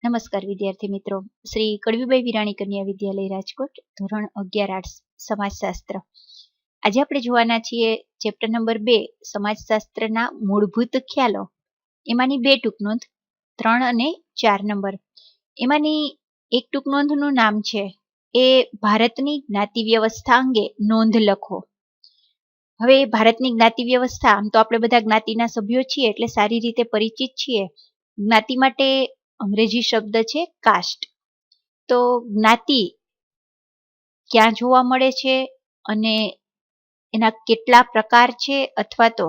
નમસ્કાર વિદ્યાર્થી મિત્રો. શ્રી કડવીબાઈ વિરાણી કન્યા વિદ્યાલય રાજકોટ, ધોરણ 11 આર્ટ્સ, સમાજશાસ્ત્ર. આજે આપણે જોવાના છીએ ચેપ્ટર નંબર 2 સમાજશાસ્ત્રના મૂળભૂત ખ્યાલો. એમાંની 2 ટૂંકનોંધ, 3 અને 4 નંબર. એમાંની એક ટૂંકનોંધનું નામ છે એ ભારતની જ્ઞાતિ વ્યવસ્થા અંગે નોંધ લખો. હવે ભારતની જ્ઞાતિ વ્યવસ્થા, આમ તો આપણે બધા જ્ઞાતિના સભ્યો છીએ એટલે સારી રીતે પરિચિત છીએ. જ્ઞાતિ માટે અંગ્રેજી શબ્દ છે કાસ્ટ. તો જ્ઞાતિ ક્યાં જોવા મળે છે અને એના કેટલા પ્રકાર છે, અથવા તો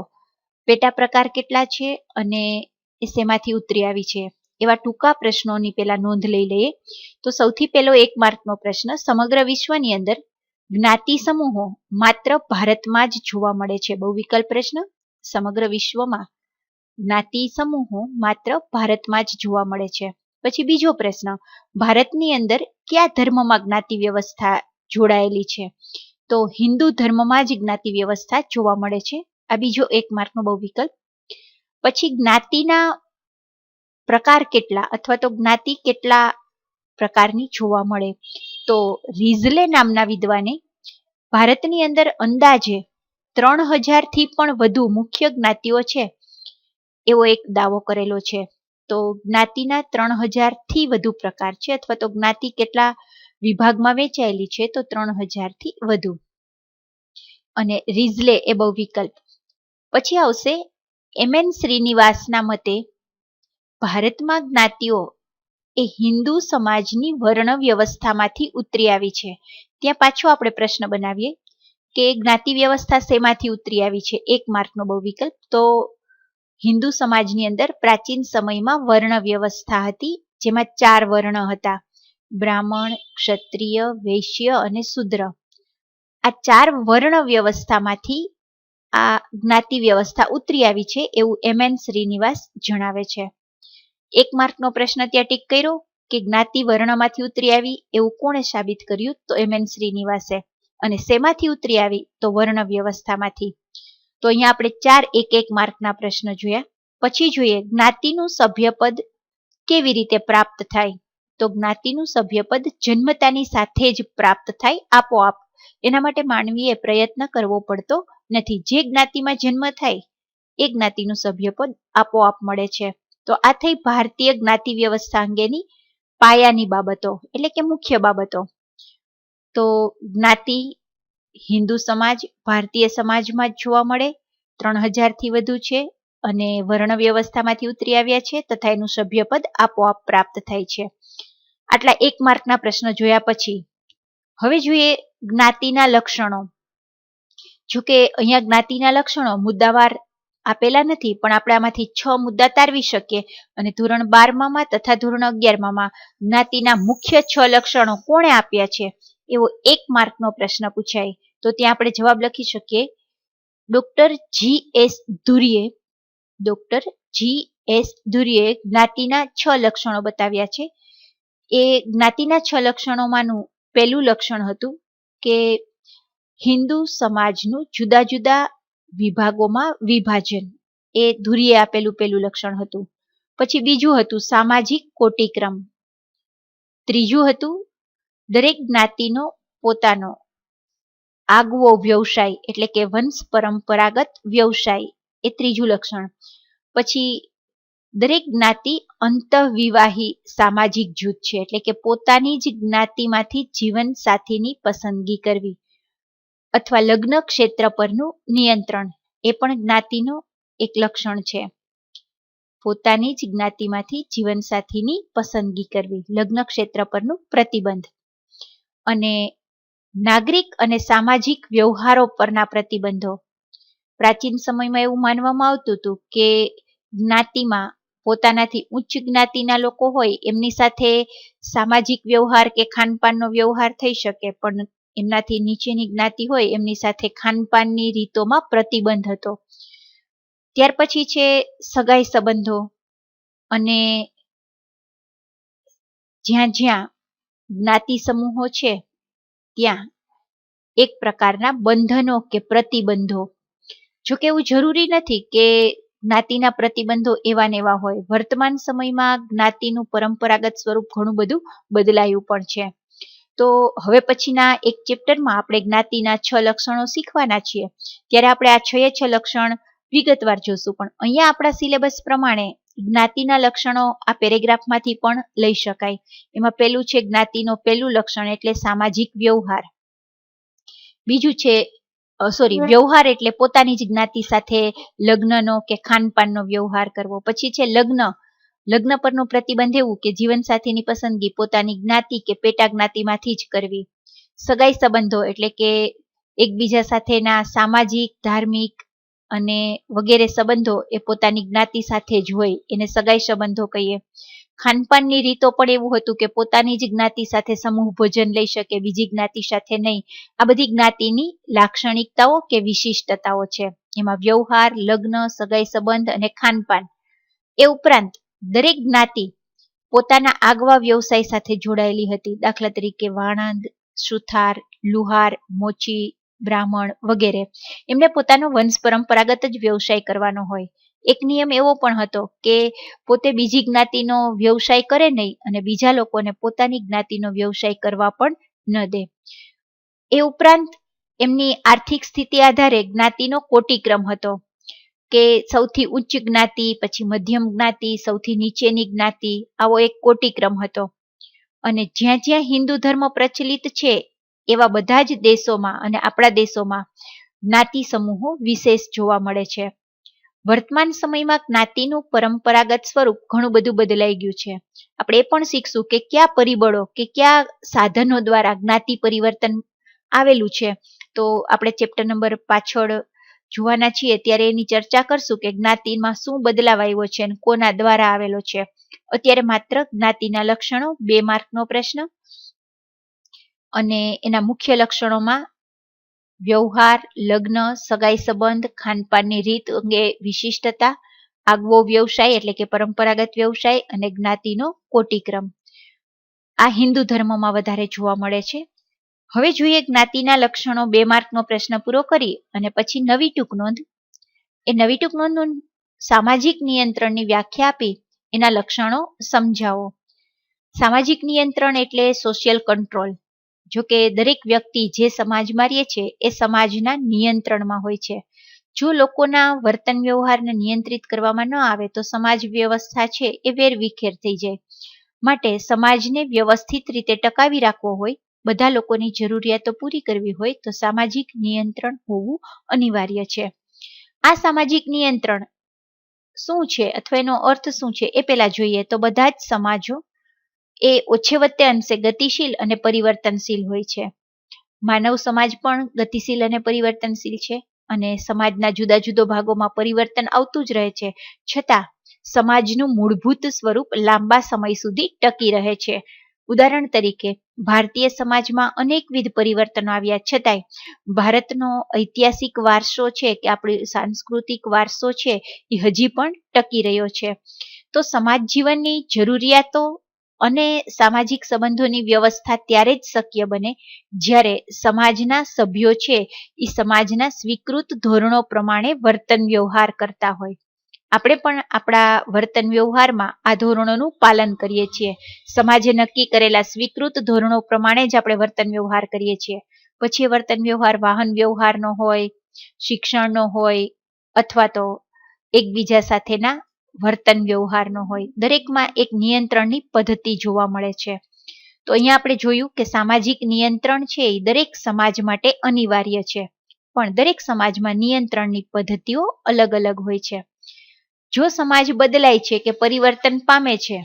પેટા પ્રકાર કેટલા છે અને એ શેમાંથી ઉતરી આવી છે, એવા ટૂંકા પ્રશ્નોની પહેલા નોંધ લઈ લઈએ. તો સૌથી પહેલો 1 માર્કનો પ્રશ્ન, સમગ્ર વિશ્વની અંદર જ્ઞાતિ સમૂહો માત્ર ભારતમાં જ જોવા મળે છે. બહુ વિકલ્પ પ્રશ્ન. સમગ્ર વિશ્વમાં જ્ઞાતિ સમૂહો માત્ર ભારતમાં જ જોવા મળે છે. પછી બીજો પ્રશ્ન, ભારતની અંદર કયા ધર્મમાં જ્ઞાતિ વ્યવસ્થા જોડાયેલી છે? તો હિન્દુ ધર્મમાં જ જ્ઞાતિ વ્યવસ્થા જોવા મળે છે. આ બીજો 1 માર્કનો બહુ વિકલ્પ. પછી જ્ઞાતિના પ્રકાર કેટલા, અથવા તો જ્ઞાતિ કેટલા પ્રકારની જોવા મળે? તો રીઝલે નામના વિદ્વાને ભારતની અંદર અંદાજે 3000 થી પણ વધુ મુખ્ય જ્ઞાતિઓ છે એવો એક દાવો કરેલો છે. તો જ્ઞાતિના 3000 થી વધુ પ્રકાર છે, અથવા તો જ્ઞાતિ કેટલા વિભાગમાં વહેંચાયેલી છે? તો 3000 થી વધુ. અને રીઝલે એ બહુ વિકલ્પ. પછી આવશે MN શ્રીનિવાસના મતે ભારતમાં જ્ઞાતિઓ એ હિન્દુ સમાજની વર્ણ વ્યવસ્થામાંથી ઉતરી આવી છે. ત્યાં પાછો આપણે પ્રશ્ન બનાવીએ કે જ્ઞાતિ વ્યવસ્થા શેમાંથી ઉતરી આવી છે? 1 માર્કનો બહુ વિકલ્પ. તો હિન્દુ સમાજની અંદર પ્રાચીન સમયમાં વર્ણ વ્યવસ્થા હતી, જેમાં 4 વર્ણ હતા: બ્રાહ્મણ, ક્ષત્રિય, વૈશ્ય અને શૂદ્ર. આ 4 વર્ણ વ્યવસ્થામાંથી આ જ્ઞાતિ વ્યવસ્થા ઉતરી આવી છે એવું MN શ્રીનિવાસ જણાવે છે. 1 માર્કનો પ્રશ્ન ત્યાં ટીક કર્યો કે જ્ઞાતિ વર્ણમાંથી ઉતરી આવી એવું કોણે સાબિત કર્યું? તો MN શ્રીનિવાસે. અને શેમાંથી ઉતરી આવી? તો વર્ણ વ્યવસ્થામાંથી. તો અહીંયા આપણે 4 1 માર્કના પ્રશ્ન જોયા. પછી જોઈએ જ્ઞાતિનું સભ્યપદ કેવી રીતે પ્રાપ્ત થાય? તો જ્ઞાતિનું સભ્યપદ જન્મતાની સાથે જ પ્રાપ્ત થાય, આપોઆપ. એના માટે માનવીએ પ્રયત્ન કરવો પડતો નથી. જે જ્ઞાતિમાં જન્મ થાય એ જ્ઞાતિનું સભ્યપદ આપોઆપ મળે છે. તો આ થઈ ભારતીય જ્ઞાતિ વ્યવસ્થા અંગેની પાયાની બાબતો, એટલે કે મુખ્ય બાબતો. તો જ્ઞાતિ હિન્દુ સમાજ, ભારતીય સમાજમાં જ જોવા મળે, 3000 થી વધુ છે અને વર્ણ વ્યવસ્થામાંથી ઉતરી આવ્યા છે, તથા એનું સભ્યપદ આપોઆપ પ્રાપ્ત થાય છે. આટલા 1 માર્કના પ્રશ્ન જોયા પછી હવે જોઈએ જ્ઞાતિના લક્ષણો. જોકે અહીંયા જ્ઞાતિના લક્ષણો મુદ્દાવાર આપેલા નથી, પણ આપણે આમાંથી 6 મુદ્દા તારવી શકીએ. અને ધોરણ 12માં તથા ધોરણ 11માં જ્ઞાતિના મુખ્ય 6 લક્ષણો કોણે આપ્યા છે એવો 1 માર્કનો પ્રશ્ન પૂછાય. તો ત્યાં આપણે જવાબ લખી શકીએ, ડોક્ટર GS ધુરીએ. ડોક્ટર GS ધુરીએ જ્ઞાતિના 6 લક્ષણો બતાવ્યા છે. એ જ્ઞાતિના 6 લક્ષણોમાંનું પહેલું લક્ષણ હતું કે હિન્દુ સમાજનું જુદા જુદા વિભાગોમાં વિભાજન. એ ધુરીએ આપેલું પહેલું લક્ષણ હતું. પછી બીજું હતું સામાજિક કોટિક્રમ. ત્રીજું હતું દરેક જ્ઞાતિનો પોતાનો આગવો વ્યવસાય, એટલે કે વંશ પરંપરાગત વ્યવસાય. એ ત્રીજું લક્ષણ. પછી દરેક જ્ઞાતિ અંતઃવિવાહી સામાજિક જૂથ છે, એટલે કે પોતાની જ જ્ઞાતિમાંથી જીવન સાથીની પસંદગી કરવી, અથવા લગ્ન ક્ષેત્ર પરનું નિયંત્રણ. એ પણ જ્ઞાતિનો એક લક્ષણ છે. પોતાની જ જ્ઞાતિમાંથી જીવનસાથીની પસંદગી કરવી, લગ્ન ક્ષેત્ર પરનું પ્રતિબંધ. અને નાગરિક અને સામાજિક વ્યવહારો પરના પ્રતિબંધો. પ્રાચીન સમયમાં એવું માનવામાં આવતું હતું કે જ્ઞાતિમાં પોતાનાથી ઉચ્ચ જ્ઞાતિના લોકો હોય એમની સાથે સામાજિક વ્યવહાર કે ખાનપાનનો વ્યવહાર થઈ શકે, પણ એમનાથી નીચેની જ્ઞાતિ હોય એમની સાથે ખાનપાનની રીતોમાં પ્રતિબંધ હતો. ત્યાર પછી છે સગાઈ સંબંધો. અને જ્યાં જ્યાં જ્ઞાતિ સમૂહો છે ત્યાં એક પ્રકારના બંધનો કે પ્રતિબંધો. જોકે એવું જરૂરી નથી કે જ્ઞાતિના પ્રતિબંધો એવા ને એવા હોય. વર્તમાન સમયમાં જ્ઞાતિનું પરંપરાગત સ્વરૂપ ઘણું બધું બદલાયું પણ છે. તો હવે પછીના એક ચેપ્ટરમાં આપણે જ્ઞાતિના 6 લક્ષણો શીખવાના છીએ. ત્યારે આપણે આ 6 લક્ષણ વિગતવાર જોશું. પણ અહીંયા આપણા સિલેબસ પ્રમાણે જ્ઞાતિના લક્ષણો આ પેરેગ્રાફમાંથી પણ લઈ શકાય. એમાં પહેલું છે જ્ઞાતિનો પહેલું લક્ષણ એટલે સામાજિક વ્યવહાર. બીજું છે વ્યવહાર એટલે પોતાની જ જ્ઞાતિ સાથે લગ્નનો કે ખાનપાનનો વ્યવહાર કરવો. પછી છે લગ્ન પરનો પ્રતિબંધ એવું કે જીવનસાથીની પસંદગી પોતાની જ્ઞાતિ કે પેટા જ્ઞાતિમાંથી જ કરવી. સગાઈ સંબંધો એટલે કે એકબીજા સાથેના સામાજિક, ધાર્મિક અને વગેરે સંબંધો એ પોતાની જ્ઞાતિ સાથે જ હોય, એને સગાઈ સંબંધો કહીએ. ખાનપાનની રીતો પણ એવું હતું કે પોતાની જ જ્ઞાતિ સાથે સમૂહ ભોજન લઈ શકે, બીજી જ્ઞાતિ સાથે નહીં. આ બધી જ્ઞાતિની લાક્ષણિકતાઓ કે વિશિષ્ટતાઓ છે. એમાં વ્યવહાર, લગ્ન, સગાઈ સંબંધ અને ખાનપાન એ ઉપરાંત દરેક જ્ઞાતિ પોતાના આગવા વ્યવસાય સાથે જોડાયેલી હતી. દાખલા તરીકે વાણંદ, સુથાર, લુહાર, મોચી, બ્રાહ્મણ વગેરે. એમને પોતાનો વંશ પરંપરાગત જ વ્યવસાય કરવાનો હોય. એક નિયમ એવો પણ હતો કે પોતે બીજી જ્ઞાતિનો વ્યવસાય કરે નહીં અને બીજા લોકોને પોતાની જ્ઞાતિનો વ્યવસાય કરવા પણ ન દે. એ ઉપરાંત એમની આર્થિક સ્થિતિ આધારે જ્ઞાતિનો કોટિક્રમ હતો કે સૌથી ઉચ્ચ જ્ઞાતિ, પછી મધ્યમ જ્ઞાતિ, સૌથી નીચેની જ્ઞાતિ, આવો એક કોટિક્રમ હતો. અને જ્યાં જ્યાં હિન્દુ ધર્મ પ્રચલિત છે એવા બધા જ દેશોમાં અને આપણા દેશોમાં જ્ઞાતિ સમૂહો વિશેષ જોવા મળે છે. વર્તમાન સમયમાં જ્ઞાતિનું પરંપરાગત સ્વરૂપ ઘણું બધું બદલાઈ ગયું છે. આપણે એ પણ શીખશું કે કયા પરિબળો કે કયા સાધનો દ્વારા જ્ઞાતિ પરિવર્તન આવેલું છે. તો આપણે ચેપ્ટર નંબર પાછળ જોવાના છીએ ત્યારે એની ચર્ચા કરશું કે જ્ઞાતિમાં શું બદલાવ આવ્યો છે અને કોના દ્વારા આવેલો છે. અત્યારે માત્ર જ્ઞાતિના લક્ષણો 2 માર્કનો પ્રશ્ન અને એના મુખ્ય લક્ષણોમાં વ્યવહાર, લગ્ન, સગાઈ સંબંધ, ખાનપાનની રીત અંગે વિશિષ્ટતા, આગવો વ્યવસાય એટલે કે પરંપરાગત વ્યવસાય અને જ્ઞાતિનો કોટિક્રમ આ હિન્દુ ધર્મમાં વધારે જોવા મળે છે. હવે જોઈએ જ્ઞાતિના લક્ષણો 2 માર્કનો પ્રશ્ન પૂરો કરી અને પછી નવી ટૂંક નોંધ. એ નવી ટૂંક નોંધનું સામાજિક નિયંત્રણની વ્યાખ્યા આપી એના લક્ષણો સમજાવો. સામાજિક નિયંત્રણ એટલે સોશિયલ કંટ્રોલ. જો કે દરેક વ્યક્તિ જે સમાજમાં રહે છે એ સમાજના નિયંત્રણમાં હોય છે. જો લોકોના વર્તન વ્યવહારને નિયંત્રિત કરવામાં ન આવે તો સમાજ વ્યવસ્થા છે એ વેરવિખેર થઈ જાય. માટે સમાજને વ્યવસ્થિત રીતે ટકાવી રાખવો હોય, બધા લોકોની જરૂરિયાતો પૂરી કરવી હોય તો સામાજિક નિયંત્રણ હોવું અનિવાર્ય છે. આ સામાજિક નિયંત્રણ શું છે અથવા એનો અર્થ શું છે એ પહેલા જોઈએ તો બધા જ સમાજો એ ઓછે વત્તે અંશે ગતિશીલ અને પરિવર્તનશીલ હોય છે. માનવ સમાજ પણ ગતિશીલ અને પરિવર્તનશીલ છે અને સમાજના જુદા જુદા ભાગોમાં પરિવર્તન આવતું જ રહે છે. છતાં સમાજનું મૂળભૂત સ્વરૂપ લાંબા સમય સુધી ટકી રહે છે. ઉદાહરણ તરીકે ભારતીય સમાજમાં અનેકવિધ પરિવર્તનો આવ્યા છતાંય ભારતનો ઐતિહાસિક વારસો છે કે આપણી સાંસ્કૃતિક વારસો છે એ હજી પણ ટકી રહ્યો છે. તો સમાજ જીવનની જરૂરિયાતો અને સામાજિક સંબંધોની વ્યવસ્થા ત્યારે જ શક્ય બને જ્યારે સમાજના સભ્યો છે એ સમાજના સ્વીકૃત ધોરણો પ્રમાણે વર્તન વ્યવહાર કરતા હોય. આપણે પણ આપણા વર્તન વ્યવહારમાં આ ધોરણોનું પાલન કરીએ છીએ. સમાજે નક્કી કરેલા સ્વીકૃત ધોરણો પ્રમાણે જ આપણે વર્તન વ્યવહાર કરીએ છીએ. પછી વર્તન વ્યવહાર વાહન વ્યવહારનો હોય, શિક્ષણનો હોય અથવા તો એકબીજા સાથેના વર્તન વ્યવહારનો હોય. દરેકમાં એક નિયંત્રણની પદ્ધતિ જોવા મળે છે. તો અહીંયા આપણે જોયું કે સામાજિક નિયંત્રણ છે એ દરેક સમાજ માટે અનિવાર્ય છે, પણ દરેક સમાજમાં નિયંત્રણની પદ્ધતિઓ અલગ અલગ હોય છે. જો સમાજ બદલાય છે કે પરિવર્તન પામે છે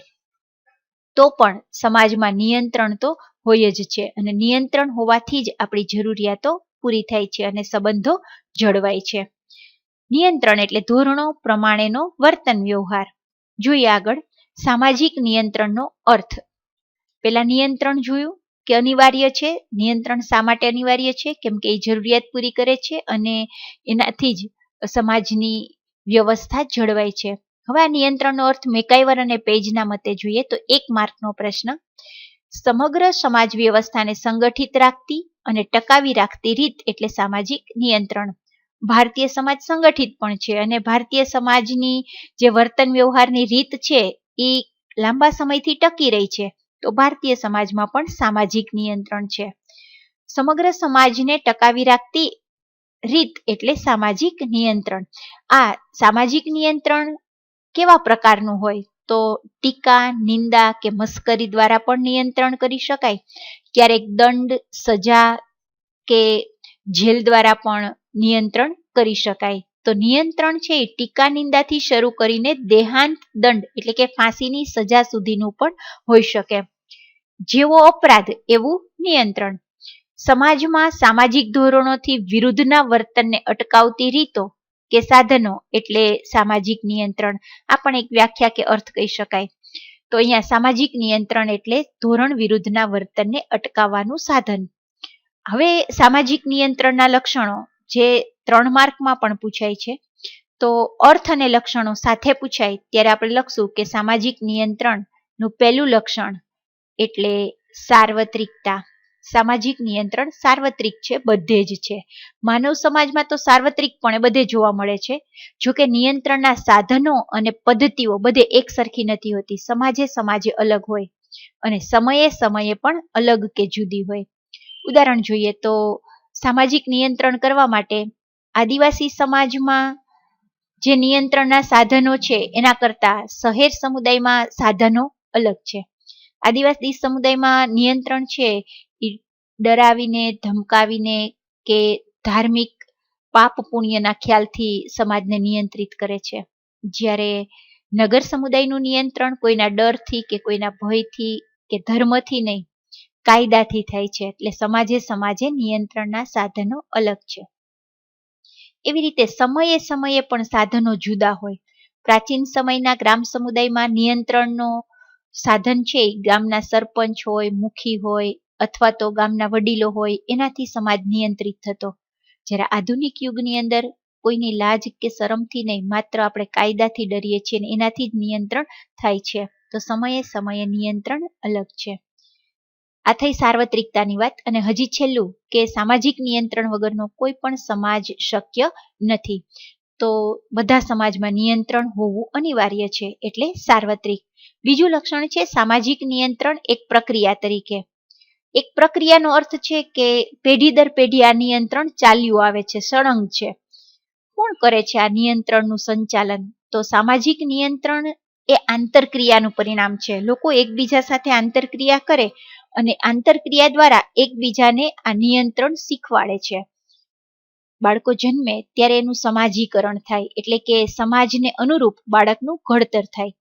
તો પણ સમાજમાં નિયંત્રણ તો હોય જ છે અને નિયંત્રણ હોવાથી જ આપણી જરૂરિયાતો પૂરી થાય છે અને સંબંધો જળવાય છે. નિયંત્રણ એટલે ધોરણો પ્રમાણેનો વર્તન વ્યવહાર. જોઈએ આગળ સામાજિક નિયંત્રણનો અર્થ. પેલા નિયંત્રણ જોયું કે અનિવાર્ય છે. નિયંત્રણ શા માટે અનિવાર્ય છે? કેમ કે એ જરૂરિયાત પૂરી કરે છે અને એનાથી જ સમાજની વ્યવસ્થા જળવાય છે. હવે આ નિયંત્રણનો અર્થ મેકાઈવર અને પેજના મતે જોઈએ તો 1 માર્કનો પ્રશ્ન. સમગ્ર સમાજ વ્યવસ્થાને સંગઠિત રાખતી અને ટકાવી રાખતી રીત એટલે સામાજિક નિયંત્રણ. ભારતીય સમાજ સંગઠિત પણ છે અને ભારતીય સમાજની જે વર્તન વ્યવહારની રીત છે એ લાંબા સમયથી ટકી રહી છે. તો ભારતીય સમાજમાં પણ સામાજિક નિયંત્રણ છે. સમગ્ર સમાજને ટકાવી રાખતી રીત એટલે સામાજિક નિયંત્રણ. આ સામાજિક નિયંત્રણ કેવા પ્રકારનું હોય? તો ટીકા, નિંદા કે મસ્કરી દ્વારા પણ નિયંત્રણ કરી શકાય. ક્યારેક દંડ, સજા કે જેલ દ્વારા પણ નિયંત્રણ કરી શકાય. તો નિયંત્રણ છે એ ટીકા નિંદાથી શરૂ કરીને દેહાંત દંડ એટલે કે ફાંસીની સજા સુધીનું પણ હોઈ શકે. જેવો અપરાધ એવું નિયંત્રણ. સમાજમાં સામાજિક ધોરણોથી વિરુદ્ધના વર્તનને અટકાવતી રીતો કે સાધનો એટલે સામાજિક નિયંત્રણ. આ પણ એક વ્યાખ્યા કે અર્થ કહી શકાય. તો અહીંયા સામાજિક નિયંત્રણ એટલે ધોરણ વિરુદ્ધના વર્તનને અટકાવવાનું સાધન. હવે સામાજિક નિયંત્રણના લક્ષણો જે 3 માર્કમાં પણ પૂછાય છે. તો અર્થ અને લક્ષણો સાથે પૂછાય ત્યારે આપણે લખશું કે સામાજિક નિયંત્રણનું પહેલું લક્ષણ એટલે સાર્વત્રિકતા. સામાજિક નિયંત્રણ સાર્વત્રિક છે, બધે જ છે. માનવ સમાજમાં તો સાર્વત્રિકપણે બધે જોવા મળે છે. જોકે નિયંત્રણના સાધનો અને પદ્ધતિઓ બધે એક સરખી નથી હોતી. સમાજે સમાજે અલગ હોય અને સમયે સમયે પણ અલગ કે જુદી હોય. ઉદાહરણ જોઈએ તો સામાજિક નિયંત્રણ કરવા માટે આદિવાસી સમાજમાં જે નિયંત્રણના સાધનો છે એના કરતા શહેર સમુદાયમાં સાધનો અલગ છે. આદિવાસી સમુદાયમાં નિયંત્રણ છે એ ડરાવીને, ધમકાવીને કે ધાર્મિક પાપ પુણ્યના ખ્યાલથી સમાજને નિયંત્રિત કરે છે. જ્યારે નગર સમુદાયનું નિયંત્રણ કોઈના ડરથી કે કોઈના ભયથી કે ધર્મથી નહીં, કાયદાથી થાય છે. એટલે સમાજે સમાજે નિયંત્રણના સાધનો અલગ છે. એવી રીતે સમયે સમયે પણ સાધનો જુદા હોય. પ્રાચીન સમયના ગ્રામ સમુદાયમાં નિયંત્રણનો સાધન છે ગામના સરપંચ હોય, મુખી હોય અથવા તો ગામના વડીલો હોય, એનાથી સમાજ નિયંત્રિત થતો. જ્યારે આધુનિક યુગની અંદર કોઈની લાજ કે શરમથી નહીં, માત્ર આપણે કાયદાથી ડરીએ છીએ અને એનાથી જ નિયંત્રણ થાય છે. તો સમયે સમયે નિયંત્રણ અલગ છે. આ થઈ સાર્વત્રિકતાની વાત. અને હજી છેલ્લું કે સામાજિક નિયંત્રણ વગરનો કોઈ પણ સમાજ શક્ય નથી. તો બધા સમાજમાં નિયંત્રણ હોવું અનિવાર્ય છે એટલે સાર્વત્રિક. બીજું લક્ષણ છે સામાજિક નિયંત્રણ એક પ્રક્રિયા તરીકે. એક પ્રક્રિયાનો અર્થ છે કે પેઢી દર પેઢી આ નિયંત્રણ ચાલ્યું આવે છે, સળંગ છે. કોણ કરે છે આ નિયંત્રણનું સંચાલન? તો સામાજિક નિયંત્રણ એ આંતરક્રિયાનું પરિણામ છે. લોકો એકબીજા સાથે આંતરક્રિયા કરે અને આંતરક્રિયા દ્વારા એકબીજાને આ નિયંત્રણ શીખવાડે છે. બાળકો જન્મે ત્યારે એનું સમાજીકરણ થાય એટલે કે સમાજને અનુરૂપ બાળકનું ઘડતર થાય.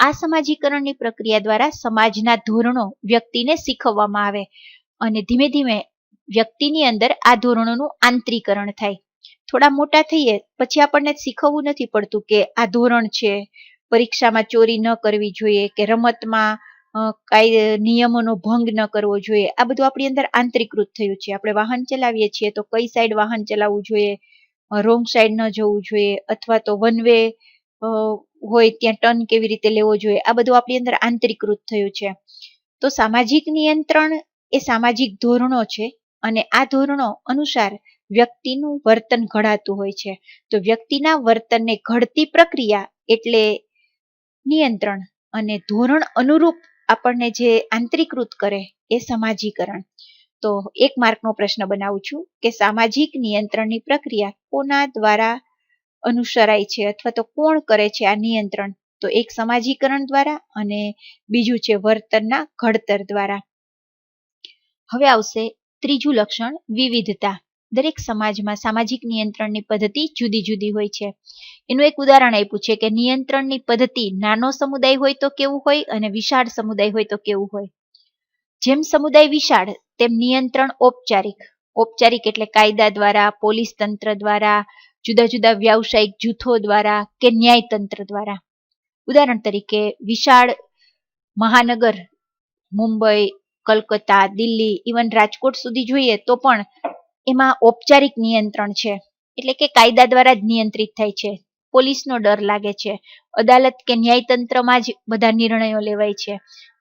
આ સમાજીકરણની પ્રક્રિયા દ્વારા સમાજના ધોરણો વ્યક્તિને શીખવવામાં આવે અને ધીમે ધીમે વ્યક્તિની અંદર આ ધોરણોનું આંતરીકરણ થાય. થોડા મોટા થઈએ પછી આપણને શીખવવું નથી પડતું કે આ ધોરણ છે, પરીક્ષામાં ચોરી ન કરવી જોઈએ કે રમતમાં કાંઈ નિયમોનો ભંગ ન કરવો જોઈએ. આ બધું આપણી અંદર આંતરીકૃત થયું છે. આપણે વાહન ચલાવીએ છીએ તો કઈ સાઈડ વાહન ચલાવવું જોઈએ, રોંગ સાઈડ ન જવું જોઈએ અથવા તો વન વે હોય ત્યાં ટર્ન કેવી રીતે લેવો જોઈએ. આ બધું આપણી અંદર આંતરીકૃત થયું છે. તો સામાજિક નિયંત્રણ એ સામાજિક ધોરણો છે અને આ ધોરણો અનુસાર વ્યક્તિનું વર્તન ઘડાતું હોય છે. તો વ્યક્તિના વર્તનને ઘડતી પ્રક્રિયા એટલે નિયંત્રણ અને ધોરણ અનુરૂપ આપણને જે આંતરીકૃત કરે એ સમાજીકરણ. તો 1 માર્કનો પ્રશ્ન બનાવું છું કે સામાજિક નિયંત્રણની પ્રક્રિયા કોના દ્વારા અનુસરાય છે અથવા તો કોણ કરે છે આ નિયંત્રણ? તો એક સમાજીકરણ દ્વારા અને બીજું છે વર્તનના ઘડતર દ્વારા. હવે આવશે ત્રીજું લક્ષણ વિવિધતા. દરેક સમાજમાં સામાજિક નિયંત્રણની પદ્ધતિ જુદી જુદી હોય છે. એનું એક ઉદાહરણ આપ્યું છે કે નિયંત્રણની પદ્ધતિ નાનો સમુદાય હોય તો કેવું હોય અને વિશાળ સમુદાય હોય તો કેવું હોય. જેમ સમુદાય વિશાળ તેમ નિયંત્રણ ઔપચારિક. ઔપચારિક એટલે કાયદા દ્વારા, પોલીસ તંત્ર દ્વારા, જુદા જુદા વ્યાવસાયિક જૂથો દ્વારા કે ન્યાય તંત્ર દ્વારા. ઉદાહરણ તરીકે વિશાળ મહાનગર મુંબઈ, કલકત્તા, દિલ્હી, ઇવન રાજકોટ સુધી જોઈએ તો પણ એમાં ઔપચારિક નિયંત્રણ છે એટલે કે કાયદા દ્વારા જ નિયંત્રિત થાય છે. પોલીસનો ડર લાગે છે. અદાલત કે ન્યાયતંત્રમાં જ બધા નિર્ણયો લેવાય છે.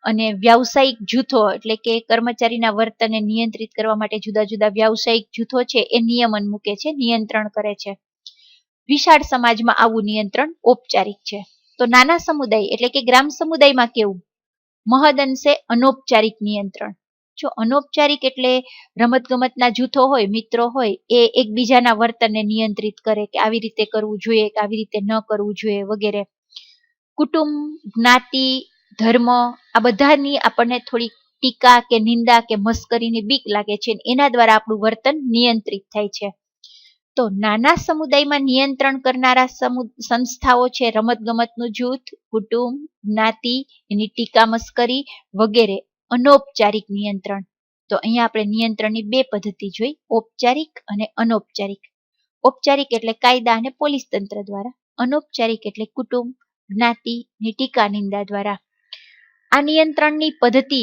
અને વ્યાવસાયિક જૂથો એટલે કે કર્મચારીના વર્તનને નિયંત્રિત કરવા માટે જુદા જુદા વ્યાવસાયિક જૂથો છે એ નિયમન મૂકે છે, નિયંત્રણ કરે છે. વિશાળ સમાજમાં આવું નિયંત્રણ ઔપચારિક છે. તો નાના સમુદાય એટલે કે ગ્રામ સમુદાયમાં કેવું? મહદઅંશે અનૌપચારિક નિયંત્રણ. જો અનૌપચારિક એટલે રમતગમતના જૂથો હોય, મિત્રો હોય, એ એકબીજાના વર્તનને નિયંત્રિત કરે કે આવી રીતે કરવું જોઈએ કે આવી રીતે ન કરવું જોઈએ વગેરે. કુટુંબ, જ્ઞાતિ, ધર્મ આ બધાની આપણને થોડી ટીકા કે નિંદા કે મસ્કરીની બીક લાગે છે. એના દ્વારા આપણું વર્તન નિયંત્રિત થાય છે. તો નાના સમુદાયમાં નિયંત્રણ કરનારા સંસ્થાઓ છે રમતગમતનું જૂથ, કુટુંબ, જ્ઞાતિ, એની ટીકા મસ્કરી વગેરે. અનૌપચારિક નિયંત્રણ. તો અહીંયા આપણે નિયંત્રણની બે પદ્ધતિ જોઈ, ઔપચારિક અને અનૌપચારિક. ઔપચારિક એટલે કાયદા અને પોલીસ તંત્ર દ્વારા. અનૌપચારિક એટલે કુટુંબ, જ્ઞાતિ ની ટીકા નિંદા દ્વારા. આ નિયંત્રણની પદ્ધતિ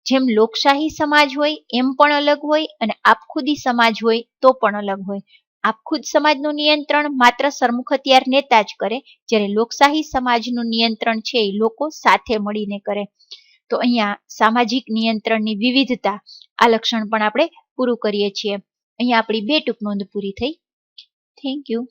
જેમ લોકશાહી સમાજ હોય એમ પણ અલગ હોય અને આપખુદી સમાજ હોય તો પણ અલગ હોય. આપખુદ સમાજનું નિયંત્રણ માત્ર સરમુખ હથિયાર નેતા જ કરે, જ્યારે લોકશાહી સમાજનું નિયંત્રણ છે એ લોકો સાથે મળીને કરે. તો અહીંયા સામાજિક નિયંત્રણની વિવિધતા આ લક્ષણ પણ આપણે પૂરું કરીએ છીએ. અહીંયા આપણી 2 ટૂંક નોંધ પૂરી થઈ. Thank you.